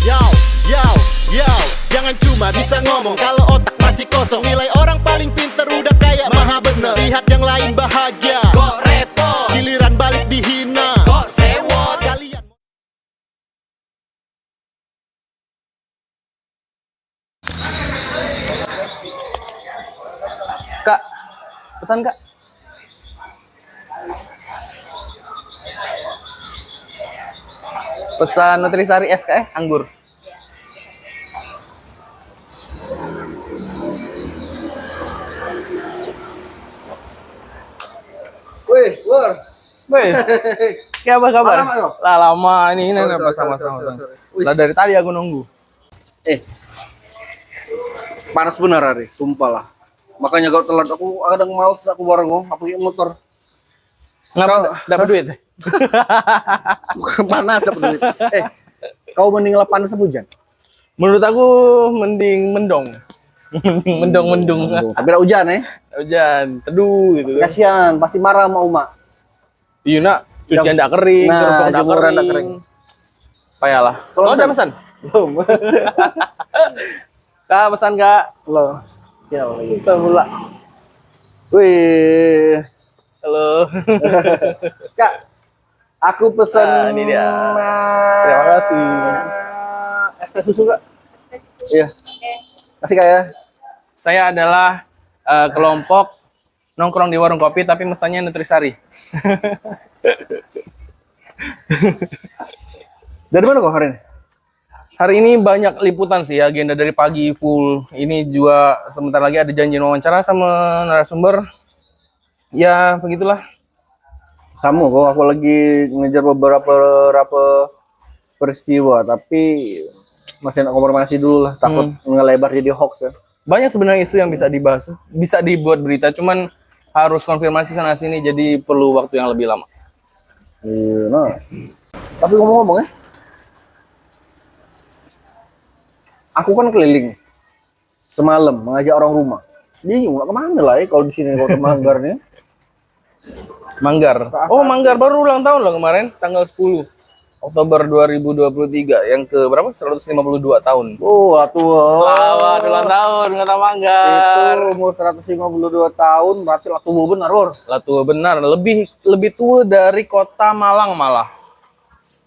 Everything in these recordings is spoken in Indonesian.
Yo, yo, yo, jangan cuma bisa ngomong kalau otak masih kosong. Nilai orang paling pinter udah kayak maha bener. Lihat yang lain bahagia, kok repot. Giliran balik dihina, kok sewot. Kalian Kak, pesan Kak. Pesan Nutrisari es Kak, anggur. Wih, Lur. Weh, kabar kabar? Lama lo? Lah lama ini Sorry, apa sorry, sama-sama. sorry, sorry. Lah dari tadi aku nunggu. Panas benar hari, sumpah lah. Makanya kau telat, aku kadang males aku bareng kau, apa pakai motor. Ngapa dapat duit? Bukan panas apa duit. Kau mending lah panas apa hujan? Menurut aku mending mendong. Mendung. Tapi lah hujan Hujan, teduh gitu kan. Kasihan, pasti marah sama Uma. Iya nak, cucian ndak kering, Nah, kerupuk ndak jemuran ndak kering. Payahlah. Kalau Kalau udah pesan? Belum. Kak, pesan Kak. Halo. Ya Allah. Pesan pula. Wih. Halo. Kak, aku pesen. Nah, ini dia. Terima kasih. Es teh susu Kak? Iya. Kasih Kak ya. Saya adalah kelompok nongkrong di warung kopi tapi mesennya Nutrisari. Dari mana kok hari ini? Hari ini banyak liputan sih, agenda dari pagi full. Ini juga sebentar lagi ada janji wawancara sama narasumber. Ya, begitulah. Sama kok, aku lagi ngejar beberapa peristiwa, tapi masih nak konfirmasi dulu lah, takut ngelebar jadi hoax ya. Banyak sebenarnya isu yang bisa dibahas, bisa dibuat berita, cuman harus konfirmasi sana sini, jadi perlu waktu yang lebih lama. Iya, nah. Tapi ngomong-ngomong ya, aku kan keliling semalam mengajak orang rumah. Bingung lah kemana lah ya kalau di sini kota Manggar nih. Manggar. Oh, Manggar baru ulang tahun loh kemarin, tanggal 10 Oktober 2023, yang ke berapa? 152 tahun. Oh, tua. Selamat ulang tahun Kota Manggar. Itu umur 152 tahun, berarti lah tua benar, Lur. Lah tua benar, lebih tua dari Kota Malang malah.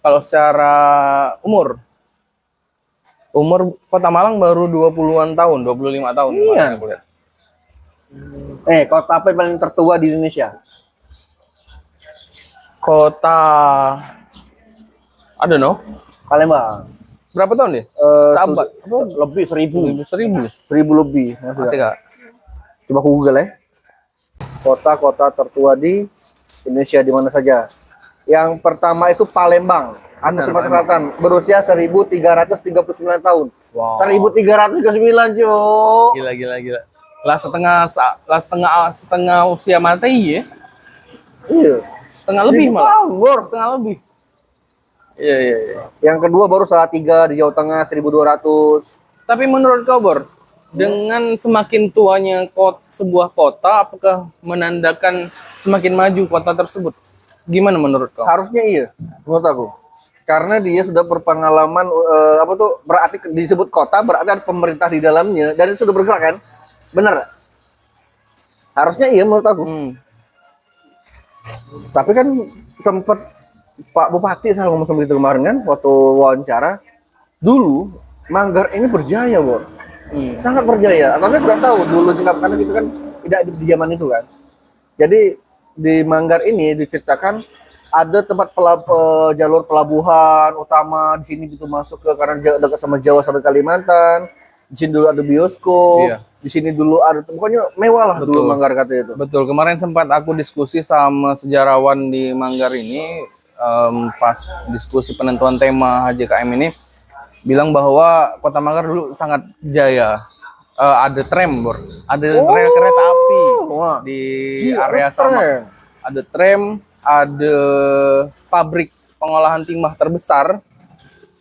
Kalau secara umur Kota Malang baru 20-an tahun, 25 tahun. Iya. Kemarin aku lihat. Kota apa yang paling tertua di Indonesia? Kota, I don't know. Palembang. Berapa tahun dia? Seabad? Lebih 1000. 1000 lebih. Masih Kak? Coba aku Google ya. Kota-kota tertua di Indonesia di mana saja. Yang pertama itu Palembang, Sumatera Selatan, berusia 1339 tahun. Wow. 1339, Cuk. Gila. Lah setengah usia Masehi ya? Iya. Setengah lebih malah. Bor. Setengah lebih. Iya. Yang kedua baru Salatiga di Jawa Tengah 1200. Tapi menurut kau, Bor, dengan semakin tuanya sebuah kota, apakah menandakan semakin maju kota tersebut? Gimana menurut kau? Harusnya iya, menurut aku. Karena dia sudah berpengalaman berarti disebut kota, berarti ada pemerintah di dalamnya dan itu sudah bergerak kan? Bener. Harusnya iya menurut aku. Tapi kan sempat Pak Bupati saya ngomong seperti itu kemarin kan waktu wawancara. Dulu Manggar ini berjaya, Bor. Sangat berjaya. Atau saya tidak tahu dulu juga karena itu kan tidak di zaman itu kan. Jadi di Manggar ini diceritakan ada tempat jalur pelabuhan utama di sini gitu masuk ke karena dekat sama Jawa sampai Kalimantan. Di sini dulu ada bioskop. Iya. Di sini dulu ada pokoknya mewah lah. Betul. Dulu Manggar katanya itu. Betul, kemarin sempat aku diskusi sama sejarawan di Manggar ini, pas diskusi penentuan tema HJKM ini, bilang bahwa Kota Manggar dulu sangat jaya. Ada tram, Bor. Ada rel kereta api di area sama. Ada tram, ada pabrik pengolahan timah terbesar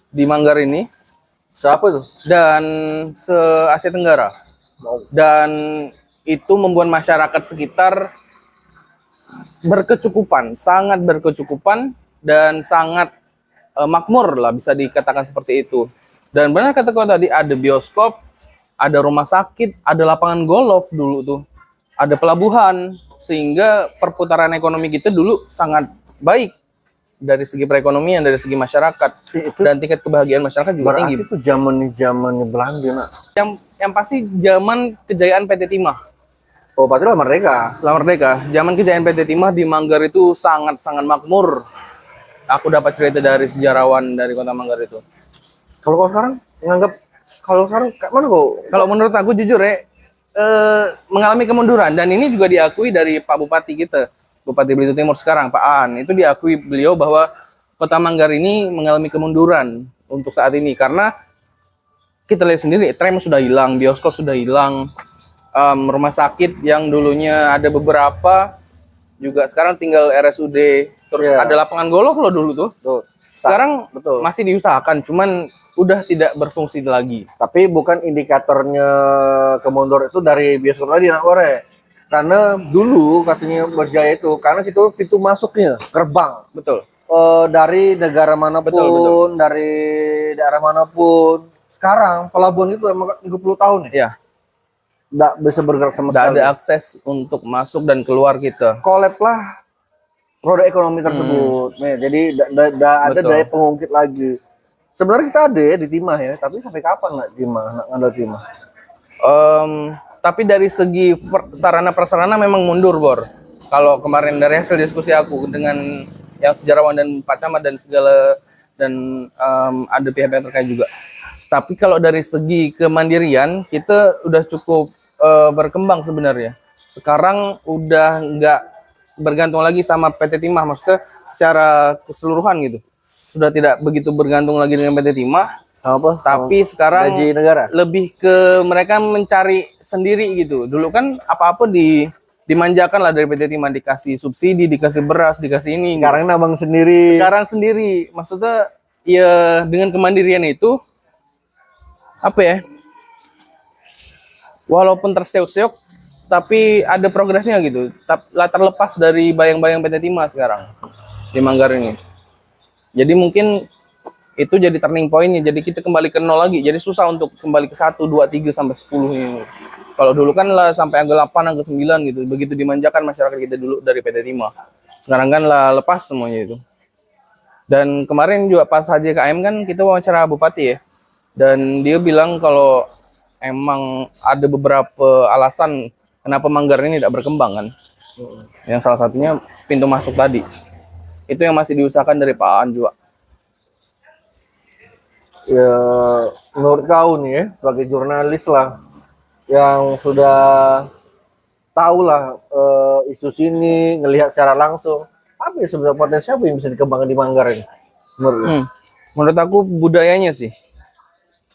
di Manggar ini. Siapa tuh? Dan se-Asia Tenggara. Dan itu membuat masyarakat sekitar berkecukupan, sangat berkecukupan dan sangat makmur lah bisa dikatakan seperti itu. Dan benar kata kau tadi, ada bioskop, ada rumah sakit, ada lapangan golf dulu tuh, ada pelabuhan, sehingga perputaran ekonomi kita dulu sangat baik dari segi perekonomian, dari segi masyarakat, dan tingkat kebahagiaan masyarakat juga tinggi. Berarti itu zamannya Belanda, nak. Yang pasti zaman kejayaan PT Timah. Oh, berarti lah merdeka. Setelah merdeka, zaman kejayaan PT Timah di Manggar itu sangat-sangat makmur. Aku dapat cerita dari sejarawan dari Kota Manggar itu. Kalau kau sekarang nganggap, kalau sekarang kayak mana kau? Kalau menurut aku jujur ya, mengalami kemunduran, dan ini juga diakui dari Pak Bupati kita, Bupati Belitung Timur sekarang, Pak Aan. Itu diakui beliau bahwa Kota Manggar ini mengalami kemunduran untuk saat ini, karena kita lihat sendiri, tram sudah hilang, bioskop sudah hilang, rumah sakit yang dulunya ada beberapa juga sekarang tinggal RSUD, terus Iya. ada lapangan golf loh dulu tuh. Tuh. Sekarang Betul. masih diusahakan, cuman udah tidak berfungsi lagi. Tapi bukan indikatornya kemundur itu dari bioskop tadi, nak Bore. Karena dulu katanya berjaya itu karena itu pintu masuknya, gerbang. Betul. Dari negara manapun, Betul. dari daerah manapun. Sekarang pelabuhan itu emang 30 tahun ya. Ya, Nggak bisa bergerak sama tidak sekali. ada akses untuk masuk dan keluar kita. Collab lah roda ekonomi tersebut. Nih, jadi ada Betul. daya pengungkit lagi. Sebenarnya kita ada ya di Timah ya, tapi sampai kapan nak Timah, nak ngandal Timah? Tapi dari segi sarana prasarana memang mundur, Bor. Kalau kemarin dari hasil diskusi aku dengan yang sejarawan dan Pak Camat dan segala, dan ada pihak yang terkait juga. Tapi kalau dari segi kemandirian kita udah cukup berkembang sebenarnya. Sekarang udah nggak bergantung lagi sama PT Timah, maksudnya secara keseluruhan gitu. Sudah tidak begitu bergantung lagi dengan PT Timah. Apa? Tapi sekarang Gaji negara. lebih ke mereka mencari sendiri gitu. Dulu kan apa-apa dimanjakan lah dari PT Timah, dikasih subsidi, dikasih beras, dikasih ini. Sekarang nabang sendiri. Sekarang sendiri, maksudnya ya dengan kemandirian itu apa ya? Walaupun terseok-seok, tapi ada progresnya gitu. Latar lepas dari bayang-bayang PT Timah sekarang di Manggar ini. Jadi mungkin itu jadi turning point-nya. Jadi kita kembali ke nol lagi. Jadi susah untuk kembali ke 1, 2, 3 sampai 10 ini. Kalau dulu kan lah sampai angka 8, angka 9 gitu. Begitu dimanjakan masyarakat kita dulu dari PT Timah. Sekarang kan lah lepas semuanya itu. Dan kemarin juga pas HJKM kan kita wawancara Bupati ya. Dan dia bilang kalau emang ada beberapa alasan kenapa Manggar ini tidak berkembang kan. Yang salah satunya pintu masuk tadi. Itu yang masih diusahakan dari Pak Aan juga. Ya, menurut kau nih ya, sebagai jurnalis lah, yang sudah tahu lah isu sini, ngelihat secara langsung, apa ya sebenarnya potensi apa yang bisa dikembangkan di Manggar ini? Menurut lu? Menurut aku budayanya sih.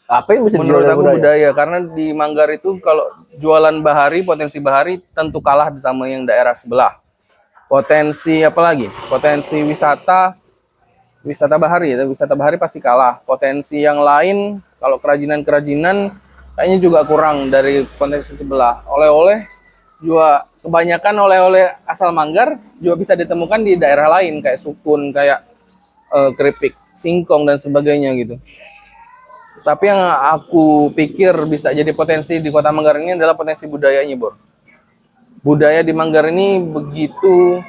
Apa yang bisa Menurut dijual aku budaya? budaya, karena di Manggar itu kalau jualan bahari, potensi bahari tentu kalah sama yang daerah sebelah. Potensi apa lagi? Potensi wisata bahari ya, wisata bahari pasti kalah. Potensi yang lain kalau kerajinan-kerajinan kayaknya juga kurang dari potensi sebelah. Oleh-oleh juga kebanyakan oleh-oleh asal Manggar juga bisa ditemukan di daerah lain kayak sukun, kayak keripik, singkong dan sebagainya gitu. Tapi yang aku pikir bisa jadi potensi di Kota Manggar ini adalah potensi budayanya, Bor. Budaya di Manggar ini begitu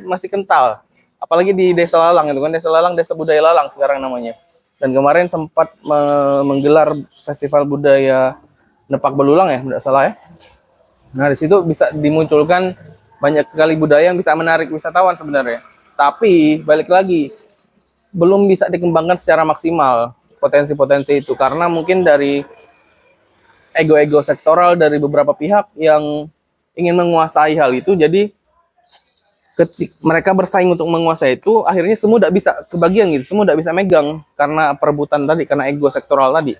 masih kental. Apalagi di Desa Lalang itu kan, Desa Lalang, Desa Budaya Lalang sekarang namanya. Dan kemarin sempat menggelar festival budaya Nepak Belulang ya, tidak salah ya. Nah, di situ bisa dimunculkan banyak sekali budaya yang bisa menarik wisatawan sebenarnya. Tapi balik lagi belum bisa dikembangkan secara maksimal potensi-potensi itu karena mungkin dari ego-ego sektoral dari beberapa pihak yang ingin menguasai hal itu. Jadi ketika mereka bersaing untuk menguasai itu, akhirnya semua tidak bisa kebagian gitu, semua tidak bisa megang karena perebutan tadi, karena ego sektoral tadi.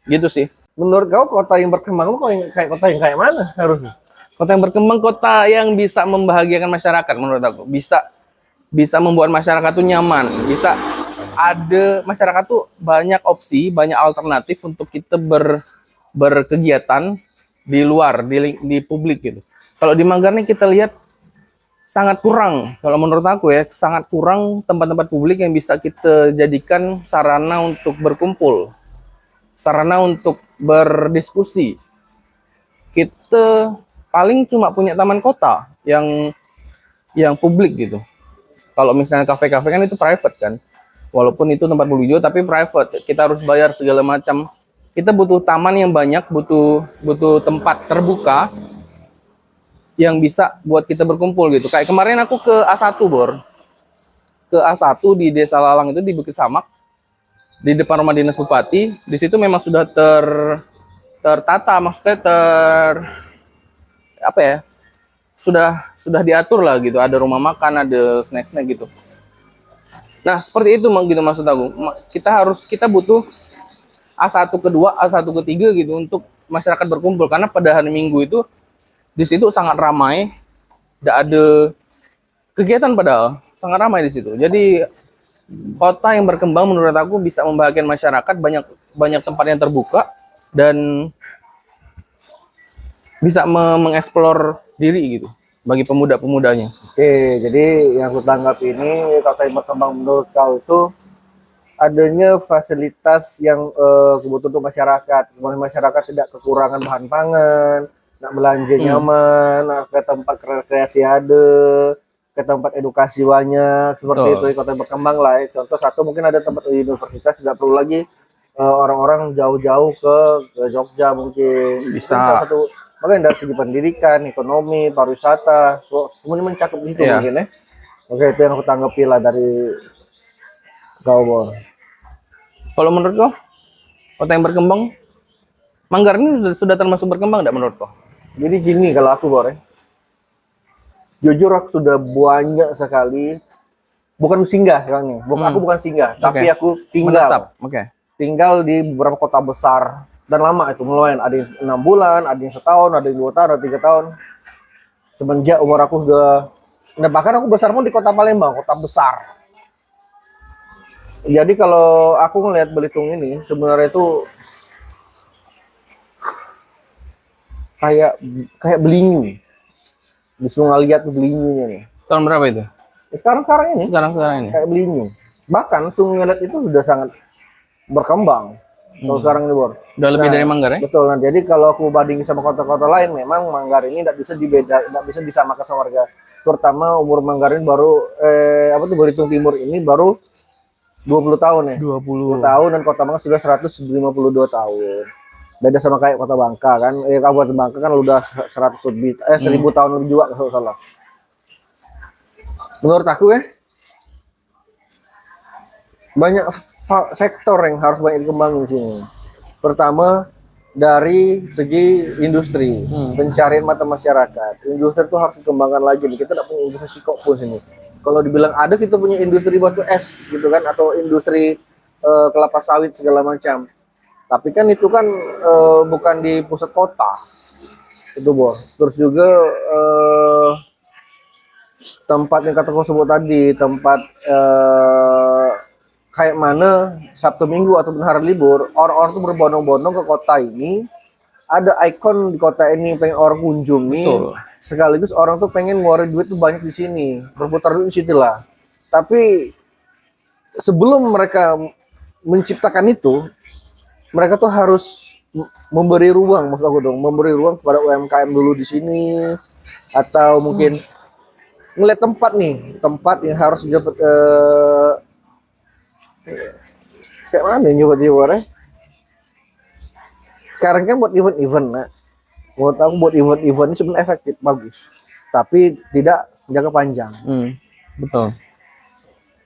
Gitu sih. Menurut kau kota yang berkembang kok kota yang kayak mana harusnya? Kota yang berkembang, kota yang bisa membahagiakan masyarakat menurut aku. Bisa membuat masyarakat tuh nyaman, bisa ada masyarakat tuh banyak opsi, banyak alternatif untuk kita berkegiatan di luar, di publik gitu. Kalau di Manggar nih kita lihat sangat kurang kalau menurut aku ya, sangat kurang tempat-tempat publik yang bisa kita jadikan sarana untuk berkumpul, sarana untuk berdiskusi. Kita paling cuma punya taman kota yang publik gitu. Kalau misalnya kafe-kafe kan itu private kan, walaupun itu tempat publik juga tapi private, kita harus bayar segala macam. Kita butuh taman yang banyak, butuh tempat terbuka yang bisa buat kita berkumpul gitu. Kayak kemarin aku ke A1 Bor, ke A1 di Desa Lalang itu di Bukit Samak, di depan rumah dinas bupati. Di situ memang sudah tertata, maksudnya apa ya, sudah diatur lah gitu, ada rumah makan, ada snack-snack gitu. Nah seperti itu gitu maksud aku, kita butuh A1 kedua, A1 ketiga gitu untuk masyarakat berkumpul, karena pada hari Minggu itu di situ sangat ramai, tidak ada kegiatan padahal sangat ramai di situ. Jadi kota yang berkembang menurut aku bisa membahagiakan masyarakat, banyak tempat yang terbuka dan bisa mengeksplor diri gitu bagi pemuda-pemudanya. Oke, jadi yang aku tangkap ini kota yang berkembang menurut kau itu adanya fasilitas yang kebutuhan untuk masyarakat. Kemudian masyarakat tidak kekurangan bahan pangan, nak belanja nyaman, nak ke tempat rekreasi ada, ke tempat edukasi banyak, seperti itu kota yang berkembang lah. Contoh satu mungkin ada tempat universitas, tidak perlu lagi orang-orang jauh-jauh ke Jogja mungkin. Bisa. Satu, makanya dari segi pendidikan, ekonomi, pariwisata, semuanya mencakup di situ mungkin ya. Oke, itu yang aku tanggapi lah dari kau, Bor. Kalau menurut kau, kota yang berkembang, Manggar ini sudah termasuk berkembang tidak menurut kau? Jadi gini kalau aku, Bor, ya. Jujur aku sudah banyak sekali, bukan singgah sekarang nih. Aku bukan singgah, tapi aku tinggal. Tinggal di beberapa kota besar dan lama itu lumayan. Ada yang 6 bulan, ada yang setahun, ada yang 2 tahun, ada 3 tahun. Semenjak umur aku sudah, nah bahkan aku besar pun di kota Palembang, kota besar. Jadi kalau aku ngelihat Belitung ini sebenarnya itu kayak Belinyu. Bisa ngeliat Belinyunya nih. Tahun berapa itu? Sekarang ini. Sekarang ini. Kayak Belinyu. Bahkan Sungai Liat itu sudah sangat berkembang. Kalau sekarang ini, Bor. Udah lebih dari Manggar ya? Betul. Nah, jadi kalau aku bandingin sama kota-kota lain, memang Manggar ini tidak bisa disamakan sama warga. Terutama umur Manggar ini baru Belitung Timur ini baru 20 tahun ya. 20 tahun dan Kota Manggar sudah 152 tahun. Beda sama kayak Kota Bangka kan. Kabupaten Bangka kan udah 100 lebih 1000 tahun lebih juga kalau salah. Menurut aku ya banyak sektor yang harus banyak dikembangin di sini. Pertama dari segi industri, pencarian mata masyarakat. Industri itu harus dikembangkan lagi nih. Kita tidak punya industri kok pun sini. Kalau dibilang ada, kita punya industri batu es gitu kan, atau industri kelapa sawit segala macam. Tapi kan itu kan bukan di pusat kota. Itu, Bor. Terus juga tempat yang kata kau sebut tadi, tempat kayak mana Sabtu Minggu atau hari libur, orang-orang tuh berbondong-bondong ke kota ini. Ada ikon di kota ini pengen orang kunjungi. Betul. Sekaligus orang tuh pengen ngeluarin duit tuh banyak di sini, berputar duit di situ lah. Tapi sebelum mereka menciptakan itu, mereka tuh harus memberi ruang, maksud aku dong, memberi ruang kepada UMKM dulu di sini, atau mungkin ngeliat tempat yang harus dapat kayak mana nih coba sekarang kan buat event-event, nah. Menurut aku buat event-event ini sebenarnya efektif, bagus, tapi tidak jangka panjang. Betul.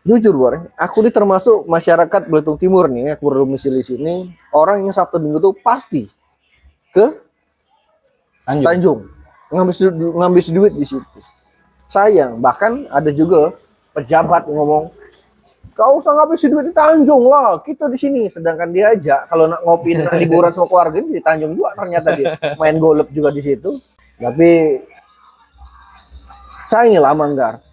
Jujur, Bor, aku ini termasuk masyarakat Belitung Timur nih, aku berdomisili sini. Orang yang Sabtu Minggu tuh pasti ke Tanjung, ngambil duit di situ. Sayang, bahkan ada juga pejabat yang ngomong, kau usah ngabisin duit di Tanjung lah, kita di sini. Sedangkan dia aja kalau nak ngopi, nak liburan sama keluarga di Tanjung juga, ternyata dia main golf juga di situ. Tapi sayang lah Manggar.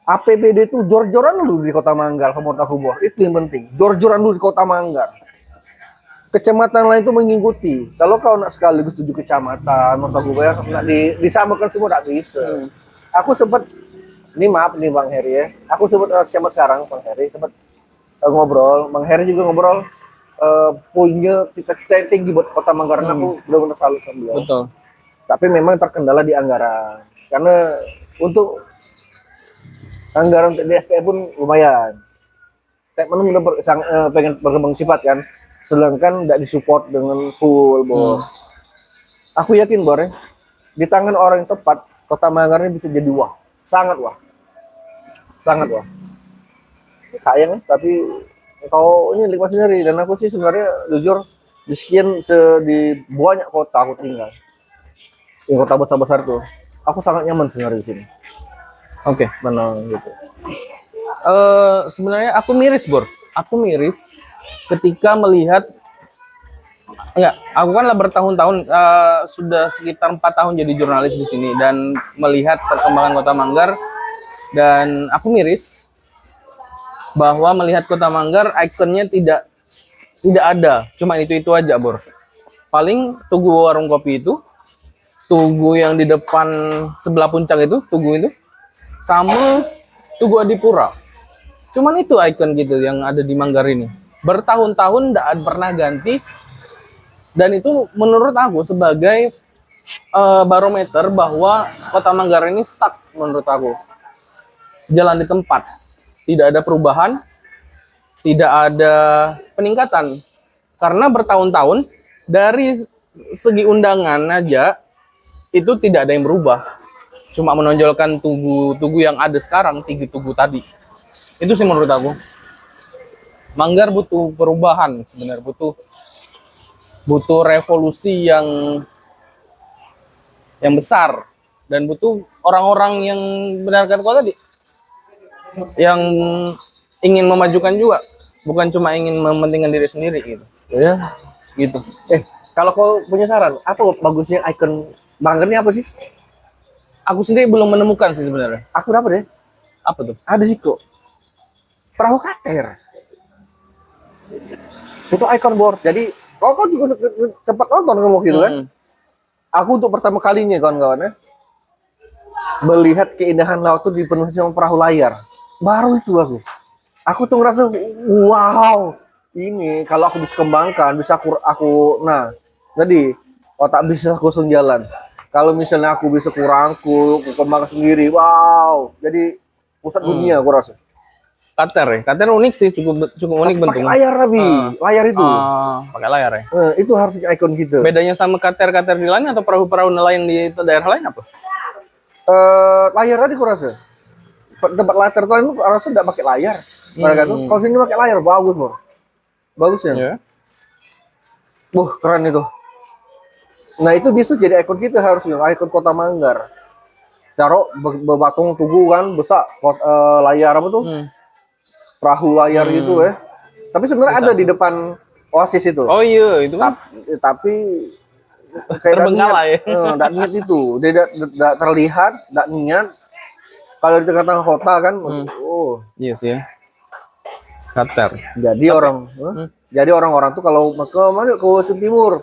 APBD itu jor-joran dulu di Kota Manggar, menurut aku, Bor. Itu yang penting, jor-joran dulu di Kota Manggar. Kecamatan lain itu mengikuti. Kalau kau nak sekaligus 7 kecamatan, menurut aku nak disamakan semua tak bisa. Aku sempat Ini maaf nih Bang Heri ya. Aku sebut camat sekarang Bang Heri, sempat ngobrol. Bang Heri juga ngobrol punya cita-cita yang tinggi buat Kota Manggarai. Aku benar-benar salut sama beliau. Betul. Tapi memang terkendala di anggaran. Karena untuk anggaran untuk DSP pun lumayan. Kayak mana pengen berkembang sifat kan. Sedangkan tidak disupport dengan full, Bor. Aku yakin, Bor, ya, di tangan orang yang tepat, Kota Manggarai ini bisa jadi wah. Sangat wah. Sangat wah. Sayang ya, tapi kau ini nikmat sendiri. Dan aku sih sebenarnya jujur, di sekian di banyak kota aku tinggal. Di kota besar-besar tuh, aku sangat nyaman sebenarnya di sini. Oke. Benar gitu. Sebenarnya aku miris, Bor. Aku miris ketika melihat, enggak, aku kan lah bertahun-tahun, sudah sekitar 4 tahun jadi jurnalis di sini dan melihat perkembangan Kota Manggar, dan aku miris bahwa melihat Kota Manggar ikonnya tidak ada, cuma itu aja, Bor. Paling Tugu warung kopi itu, Tugu yang di depan sebelah puncak itu, Tugu itu, sama Tugu Adipura. Cuman itu ikon gitu yang ada di Manggar ini. Bertahun-tahun tidak pernah ganti, dan itu menurut aku sebagai barometer bahwa Kota Manggar ini stuck menurut aku. Jalan di tempat, tidak ada perubahan, tidak ada peningkatan. Karena bertahun-tahun dari segi undangan aja itu tidak ada yang berubah. Cuma menonjolkan tugu yang ada sekarang, 3 tugu tadi. Itu sih menurut aku. Manggar butuh perubahan sebenarnya, butuh revolusi yang besar, dan butuh orang-orang yang benar kata kau tadi, yang ingin memajukan juga, bukan cuma ingin mementingkan diri sendiri gitu. Ya, Gitu. kalau kau punya saran, apa bagusnya ikon Manggar ini apa sih? Aku sendiri belum menemukan sih sebenarnya. Aku dapat deh. Apa tuh? Ada sih kok. Perahu kater. Itu ikon, Bor. Jadi, kau juga sempat nonton kamu gitu kan? Aku untuk pertama kalinya kawan-kawan ya, melihat keindahan laut itu dipenuhi sama perahu layar. Baru itu aku. Aku tuh ngerasa wow, ini kalau aku bisa kembangkan, bisa nah, jadi otak bisa kosong jalan. Kalau misalnya aku bisa kurangku kembangkan sendiri, wow, jadi pusat dunia aku rasa. Kater ya. Kater unik sih, cukup unik bentuknya. Pakai layar tapi, layar itu. Pakai layar ya. Itu harus ikon gitu. Bedanya sama kater-kater di lain atau perahu-perahu nelayan di daerah lain apa? Layar tadi aku rasa. Tempat layar lain aku rasa tidak pakai layar. Mereka tuh kalau sini pakai layar bagus, Bro. Bagus ya. Yeah. Keren itu. Nah, itu bisa jadi ikon kita harusnya, ikon Kota Manggar. Caro bebatung tugu kan besar layar apa tuh? Perahu layar gitu ya. Tapi sebenarnya ada di depan Oasis itu. Oh iya, itu kan. Tapi kayak terbengkalai ya. Tidak niat itu. Dia tidak terlihat, tidak niat. Kalau di tengah-tengah kota kan, Iya sih ya. Kater. Jadi orang-orang tuh kalau ke mana, ke Western Timur,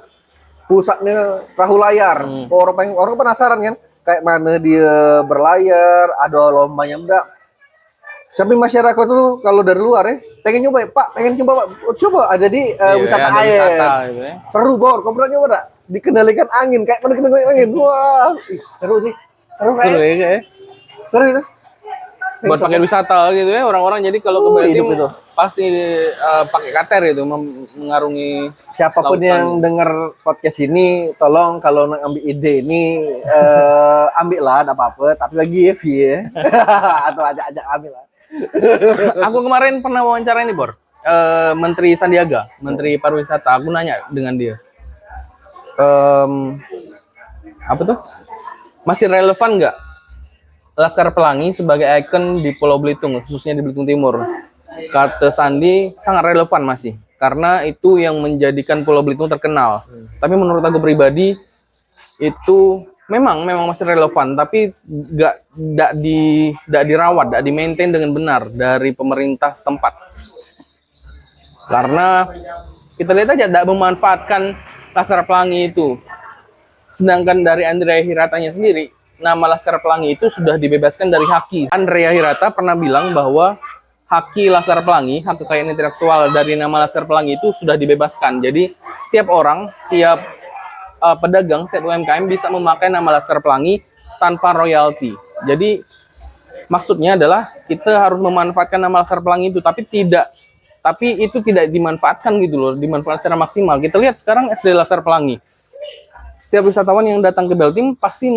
pusatnya perahu layar. Orang penasaran kan, kayak mana dia berlayar, ada lombanya enggak. Sampai masyarakat tuh kalau dari luar ya, pengen nyoba, Pak, pengen coba aja di wisata air. Wisata, gitu ya. Seru, Bor. Kau pernah nyoba enggak? Dikendalikan angin, kayak mana kendalikan angin. Wah, seru nih. Seru Seru kayak. ya. Seru itu. Buat pakai wisata gitu ya, orang-orang jadi kalau ke Bali hidup itu. pasti pakai kater itu mengarungi Siapapun lautan. yang dengar podcast ini, tolong kalau ambil ide ini ambil lah, ada apa-apa, tapi lagi ya, atau ajak ambil lah. Aku kemarin pernah wawancara ini, Bor. Menteri Sandiaga, Menteri Pariwisata. Aku nanya dengan dia. Apa tuh? Masih relevan nggak Laskar Pelangi sebagai ikon di Pulau Belitung, khususnya di Belitung Timur? Kata Sandi, sangat relevan masih, karena itu yang menjadikan Pulau Belitung terkenal. Tapi menurut aku pribadi itu memang masih relevan, tapi nggak dirawat, nggak di-maintain dengan benar dari pemerintah setempat. Karena kita lihat aja tidak memanfaatkan Laskar Pelangi itu. Sedangkan dari Andrea Hiratanya sendiri, nama Laskar Pelangi itu sudah dibebaskan dari haki. Andrea Hirata pernah bilang bahwa haki Laskar Pelangi, hak kekayaan intelektual dari nama Laskar Pelangi itu sudah dibebaskan. Jadi setiap orang, setiap pedagang, setiap UMKM bisa memakai nama Laskar Pelangi tanpa royalti. Jadi maksudnya adalah kita harus memanfaatkan nama Laskar Pelangi itu, tapi itu tidak dimanfaatkan gitu loh, dimanfaatkan secara maksimal. Kita lihat sekarang SD Laskar Pelangi. Setiap wisatawan yang datang ke Beltim pasti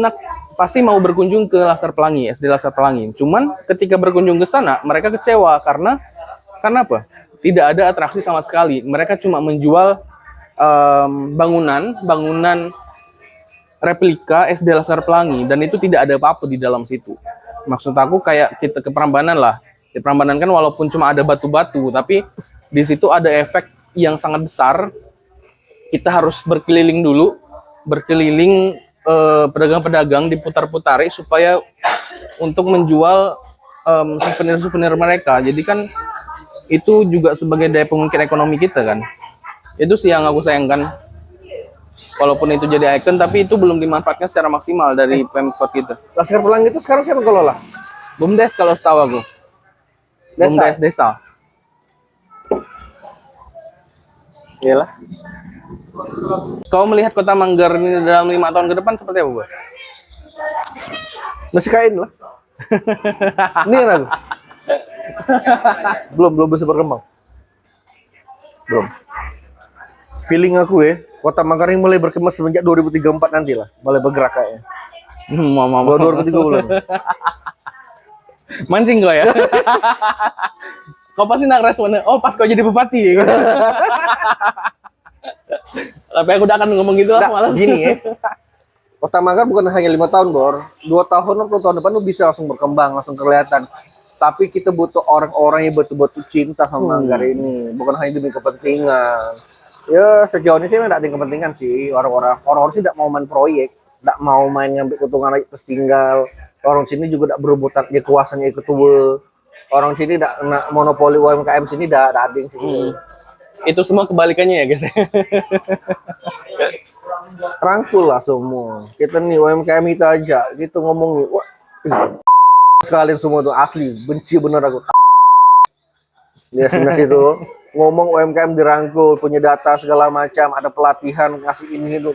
mau berkunjung ke Laskar Pelangi, SD Laskar Pelangi. Cuman ketika berkunjung ke sana, mereka kecewa karena apa? Tidak ada atraksi sama sekali. Mereka cuma menjual bangunan replika SD Laskar Pelangi, dan itu tidak ada apa-apa di dalam situ. Maksud aku kayak kita ke Prambanan lah. Di Prambanan kan walaupun cuma ada batu-batu, tapi di situ ada efek yang sangat besar. Kita harus berkeliling dulu, pedagang-pedagang diputar-putari supaya untuk menjual souvenir-souvenir mereka. Jadi kan itu juga sebagai daya pengungkit ekonomi kita kan. Itu sih yang aku sayangkan. Walaupun itu jadi ikon, tapi itu belum dimanfaatkan secara maksimal dari Pemkot kita. Laskar Pelangi itu sekarang siapa kelola? BUMDes kalau setahu aku. BUMDes desa. Iyalah. Kau melihat Kota Manggar ini dalam 5 tahun ke depan seperti apa, Bu? Masih kain lah. Ini kan aku. Belum bisa berkembang. Belum. Feeling aku Kota Manggar ini mulai berkembang semenjak 2034 nanti lah. Mulai bergerak kayaknya. 2030 Mancing kau ya? Kau pasti nak responnya, oh pas kau jadi bupati ya gitu. Tapi aku udah akan ngomong gitu lah malah. Gini Kota Manggar bukan hanya 5 tahun, Bor. 2 tahun atau tahun depan lu bisa langsung berkembang, langsung kelihatan. Tapi kita butuh orang-orang yang betul-betul cinta sama Manggar ini, bukan hanya demi kepentingan. Ya sejauh ini sih tidak ada kepentingan sih, orang-orang sih tidak mau main proyek, tidak mau main ngambil keuntungan lagi terus tinggal. Orang sini juga tidak berebutan ya kuasanya ketua. Orang sini tidak monopoli UMKM sini tidak ada yang sini. Itu semua kebalikannya ya guys. Rangkul lah semua. Kita nih UMKM itu aja gitu ngomongin. Wah, sekalian semua tuh asli benci bener aku. Ya sini situ ngomong UMKM dirangkul, punya data segala macam, ada pelatihan ngasih ini itu.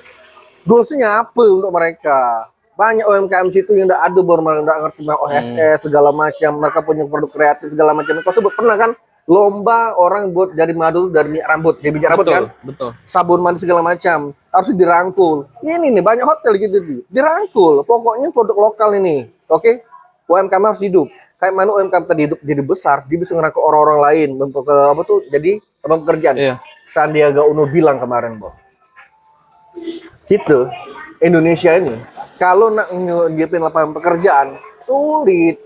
Goalsnya apa untuk mereka? Banyak UMKM situ yang tidak ada, baru tidak ngerti OSS segala macam. Mereka punya produk kreatif segala macam. Kau sebut pernah kan lomba orang buat dari madu dari minyak rambut, dari minyak rambut kan? Betul. Sabun mandi segala macam harus dirangkul. Ini nih banyak hotel gitu dirangkul. Pokoknya produk lokal ini, oke? UMKM harus hidup. Kayak mana UMKM tadi hidup jadi besar, dia bisa ngerangkul orang-orang lain untuk apa tuh? Jadi pekerjaan. Iya. Sandiaga Uno bilang kemarin, Bro. Gitu. Indonesia ini kalau nak nyiapin lapangan pekerjaan sulit.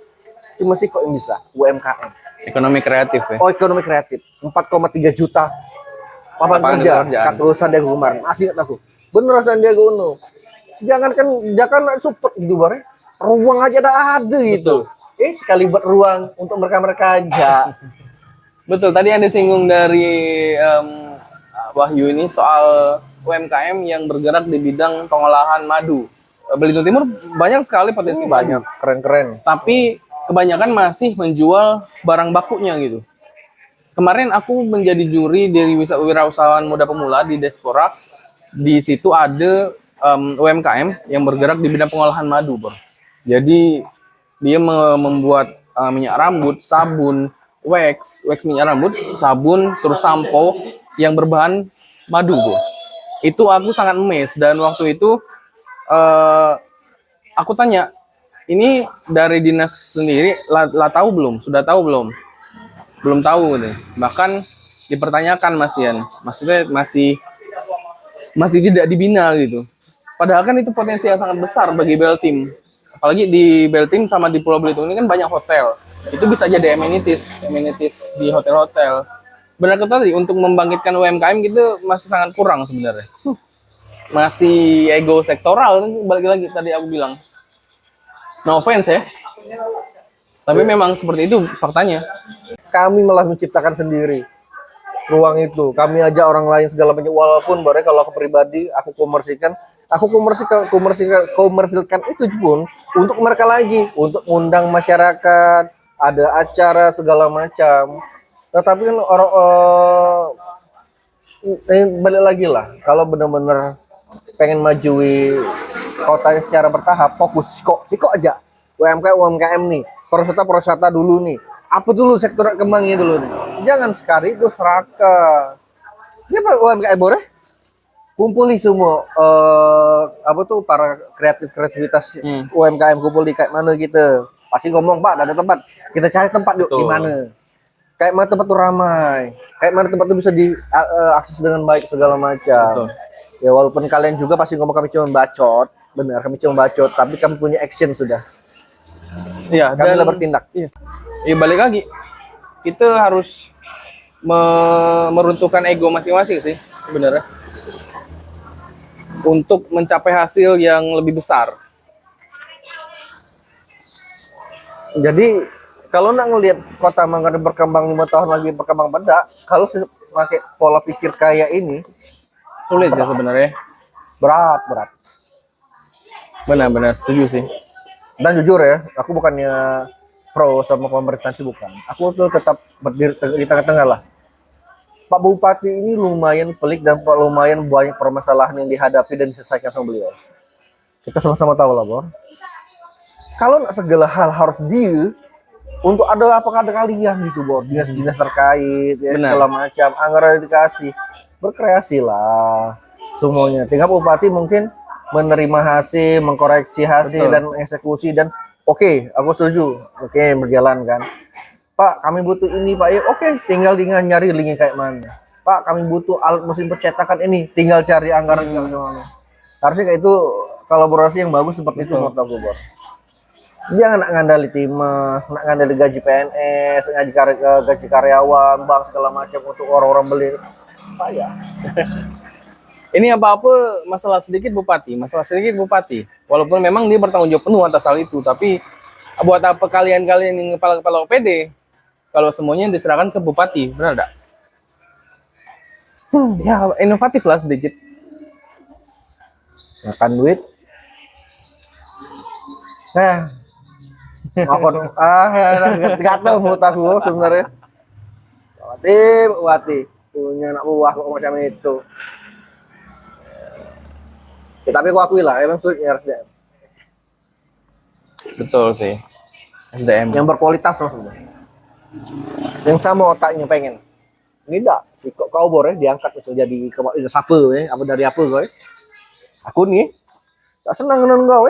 Cuma sih kok yang bisa UMKM. Ekonomi kreatif ya. Oh, ekonomi kreatif. 4,3 juta lapangan kerja. Kata Sandiaga kemarin. Masih ingat aku. Bener Sandiaga Uno. Jangan support gitu bare. Ruang aja ada gitu. Sekali buat ruang untuk mereka aja. Betul. Tadi yang disinggung dari Wahyu ini soal UMKM yang bergerak di bidang pengolahan madu. Belitung Timur banyak sekali potensi Banyak, keren-keren. tapi kebanyakan masih menjual barang bakunya gitu. Kemarin aku menjadi juri dari wirausahawan muda pemula di Diaspora. Di situ ada UMKM yang bergerak di bidang pengolahan madu, Bro. Jadi dia membuat minyak rambut, sabun, wax minyak rambut, sabun, terus sampo yang berbahan madu, Bro. Itu aku sangat amazed, dan waktu itu aku tanya, ini dari dinas sendiri tahu belum? Sudah tahu belum? Belum tahu gitu. Bahkan dipertanyakan Mas Ian. Maksudnya masih tidak dibina gitu. Padahal kan itu potensi yang sangat besar bagi Beltim. Apalagi di Beltim sama di Pulau Belitung ini kan banyak hotel. Itu bisa jadi amenities di hotel-hotel. Benar kata tadi, untuk membangkitkan UMKM gitu masih sangat kurang sebenarnya. Masih ego sektoral, balik lagi tadi aku bilang. No offense ya. Tapi memang seperti itu faktanya. Kami malah menciptakan sendiri ruang itu. Kami ajak orang lain segala macam. Walaupun barangkali kalau aku pribadi, aku komersikan, Aku komersilkan itu pun untuk mereka lagi, untuk undang masyarakat, ada acara segala macam. Tetapi kan orang balik lagi lah, kalau benar-benar pengen majui kotanya secara bertahap, fokus siko aja. UMKM nih, pariwisata dulu nih. Apa dulu sektor kembangnya dulu nih. Jangan sekali itu serakah. Dia UMKM boleh kumpuli semua apa tuh para kreativitas UMKM kumpul di kayak mana gitu. Pasti ngomong, Pak, ada tempat. Kita cari tempat yuk di mana. Kayak mana tempat tuh ramai. Kayak mana tempat tuh bisa diakses dengan baik segala macam. Ya walaupun kalian juga pasti ngomong kami cuma bacot, benar kami cuma bacot, tapi kami punya action sudah. Iya, Kami dan bertindak. Iya. Ya balik lagi. Kita harus meruntuhkan ego masing-masing sih sebenarnya. Untuk mencapai hasil yang lebih besar. Jadi kalau nak ngelihat kota Manggar berkembang 5 tahun lagi berkembang beda, kalau pakai pola pikir kayak ini Sulit ya sebenarnya. berat. Benar-benar setuju sih. Dan jujur ya, aku bukannya pro sama pemerintahan sih, bukan. Aku tuh tetap berdiri di tengah-tengah lah. Pak Bupati ini lumayan pelik dan lumayan banyak permasalahan yang dihadapi dan diselesaikan sama beliau. Kita sama-sama tahu lah, Bor. Kalau nak segala hal harus dia untuk apakah ada kalian gitu, Bor, dinas-dinas terkait ya, segala macam, anggaran dikasih, berkreasi lah semuanya. Tinggal Bupati mungkin menerima hasil, mengkoreksi hasil dan eksekusi dan oke, aku setuju. Oke, berjalan kan. Pak, kami butuh ini, Pak. Ya, oke, tinggal nyari linknya kayak mana. Pak, kami butuh alat mesin percetakan ini, tinggal cari anggaran harusnya kayak itu kolaborasi yang bagus seperti itu menurut aku, Bor. Jangan nak ngandali timah, nak ngandali gaji PNS, gaji karyawan, bank segala macam untuk orang-orang beli. Payah. Ini apa-apa masalah sedikit bupati. Walaupun memang dia bertanggung jawab penuh atas hal itu, tapi buat apa kalian-kalian yang kepala-kepala OPD kalau semuanya diserahkan ke bupati, benar enggak? Ya inovatif lah sedikit. Makan duit. Nah, nggak tahu mau tahu sebenarnya. Bupati punya anak buah kok macam itu. Ya, tapi aku akui lah, emang sulitnya SDM. Betul sih. SDM. Yang berkualitas maksudnya. Yang sama otaknya pengen. Ini enggak, si kau boleh diangkat misalnya jadi siapa apa dari apa kau. Aku nih tak senang dengan kau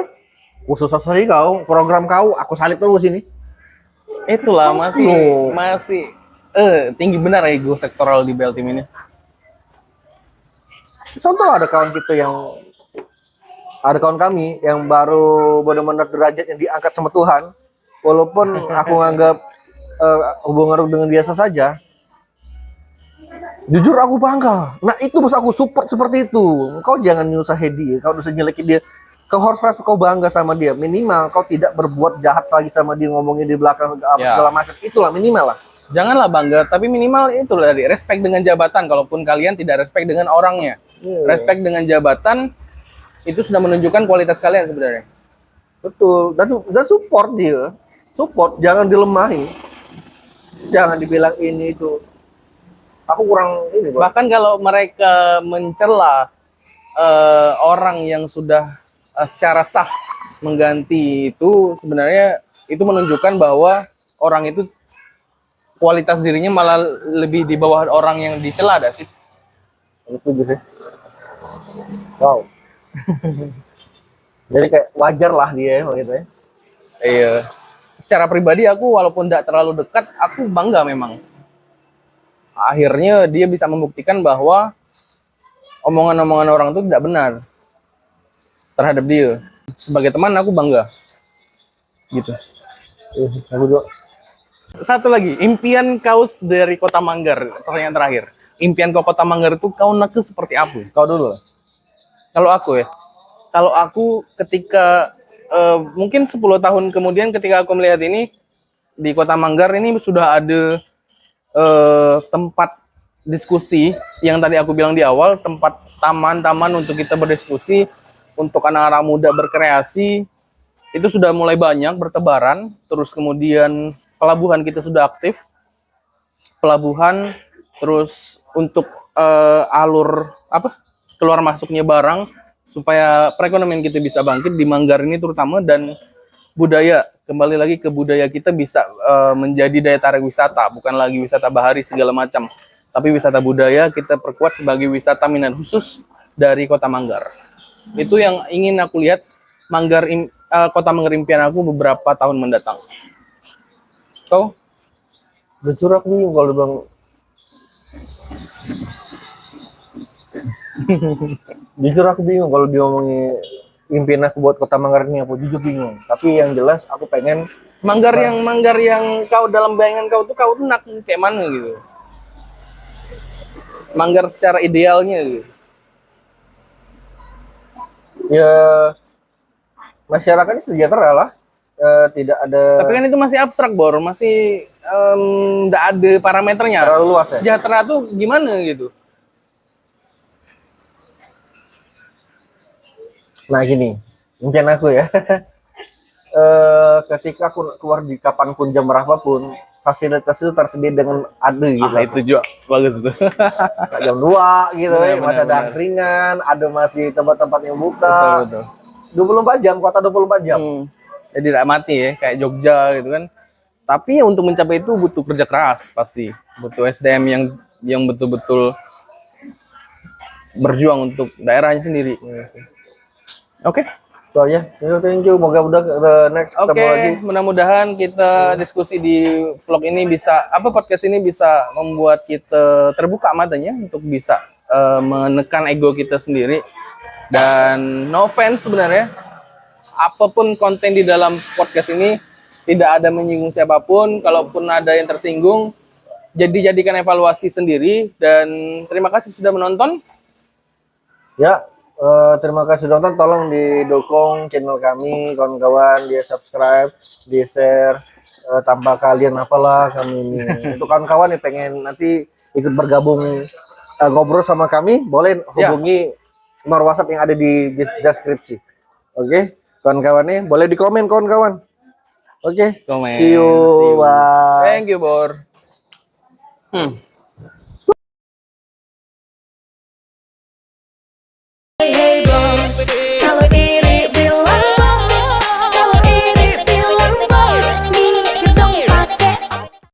khusus sekali kau, program kau aku salib terus ini. Itulah masih tinggi benar ego sektoral di Beltim ini. Contoh ada kawan kami yang baru benar-benar derajat yang diangkat sama Tuhan, walaupun aku nganggap hubungan dengan biasa saja. Jujur aku bangga. Nah itu bos aku support seperti itu. Kau jangan nyusahin dia, kau usah nyelekin dia. Kau harus kau bangga sama dia. Minimal kau tidak berbuat jahat lagi sama dia, ngomongin di belakang segala macam. Itulah minimal lah. Janganlah bangga, tapi minimal itu dari respect dengan jabatan. Kalaupun kalian tidak respect dengan orangnya, respect dengan jabatan itu sudah menunjukkan kualitas kalian sebenarnya. Betul. Dan support dia, jangan dilemahi, jangan dibilang ini itu. Aku kurang ini. Bahkan kalau mereka mencela orang yang sudah secara sah mengganti itu, sebenarnya itu menunjukkan bahwa orang itu kualitas dirinya malah lebih di bawah orang yang dicela, dah sih. Itu sih. Wow. Jadi kayak wajar lah dia gitu ya. Iya. Secara pribadi aku walaupun tidak terlalu dekat, aku bangga memang. Akhirnya dia bisa membuktikan bahwa omongan-omongan orang itu tidak benar terhadap dia. Sebagai teman aku bangga. Gitu. Aku juga. Satu lagi, impian kau dari Kota Manggar, pertanyaan terakhir. Impian kau Kota Manggar itu kau nak seperti apa? Kau dulu. Kalau aku ya, kalau aku ketika mungkin 10 tahun kemudian ketika aku melihat ini di Kota Manggar ini sudah ada tempat diskusi yang tadi aku bilang di awal, tempat taman-taman untuk kita berdiskusi, untuk anak-anak muda berkreasi itu sudah mulai banyak bertebaran. Terus kemudian pelabuhan kita sudah aktif. Pelabuhan, terus untuk alur keluar masuknya barang supaya perekonomian kita bisa bangkit di Manggar ini terutama, dan budaya, kembali lagi ke budaya kita bisa menjadi daya tarik wisata, bukan lagi wisata bahari segala macam, tapi wisata budaya kita perkuat sebagai wisata minat khusus dari Kota Manggar. Itu yang ingin aku lihat Kota Manggar impian aku beberapa tahun mendatang. Kau? Jujur aku bingung kalau bang. Jujur aku bingung kalau diomongin impian aku buat Kota Manggar ini apa, jujur bingung. Tapi yang jelas aku pengen Manggar yang kau dalam bayangan kau tuh nak kayak mana gitu. Manggar secara idealnya gitu. ya masyarakatnya sejahtera lah. Tidak ada. Tapi kan itu masih abstrak, Bor, masih nggak ada parameternya. Terlalu luas ya? Sejahtera tuh gimana gitu? Nah gini, impian aku ya. Ketika aku keluar di kapanpun jam berapapun, fasilitas itu tersedia dengan ada gitu. Itu juga bagus tuh. Kayak jam 2 gitu ya, Benar, masih ada benar. angkringan, ada masih tempat-tempat yang buka. Betul. 24 jam, kota 24 jam. Jadi tidak mati ya, kayak Jogja gitu kan. Tapi ya untuk mencapai itu butuh kerja keras pasti. Butuh SDM yang betul-betul berjuang untuk daerahnya sendiri. Oke. Itu aja. Thank you. Moga next Oke, ketemu lagi. mudah-mudahan kita diskusi di vlog ini podcast ini bisa membuat kita terbuka matanya untuk bisa menekan ego kita sendiri. Dan no offense sebenarnya, apapun konten di dalam podcast ini tidak ada menyinggung siapapun. Kalaupun ada yang tersinggung, jadikan evaluasi sendiri. Dan terima kasih sudah menonton. Ya, terima kasih nonton. Tolong didukung channel kami, kawan-kawan, di subscribe, di share. Tanpa kalian apalah kami ini. Untuk kawan-kawan yang pengen nanti ikut bergabung ngobrol sama kami, boleh hubungi nomor WhatsApp yang ada di deskripsi. Oke, kawan-kawan nih boleh di komen kawan-kawan. Oke, Komen. see you. Bye. Thank you, Bor.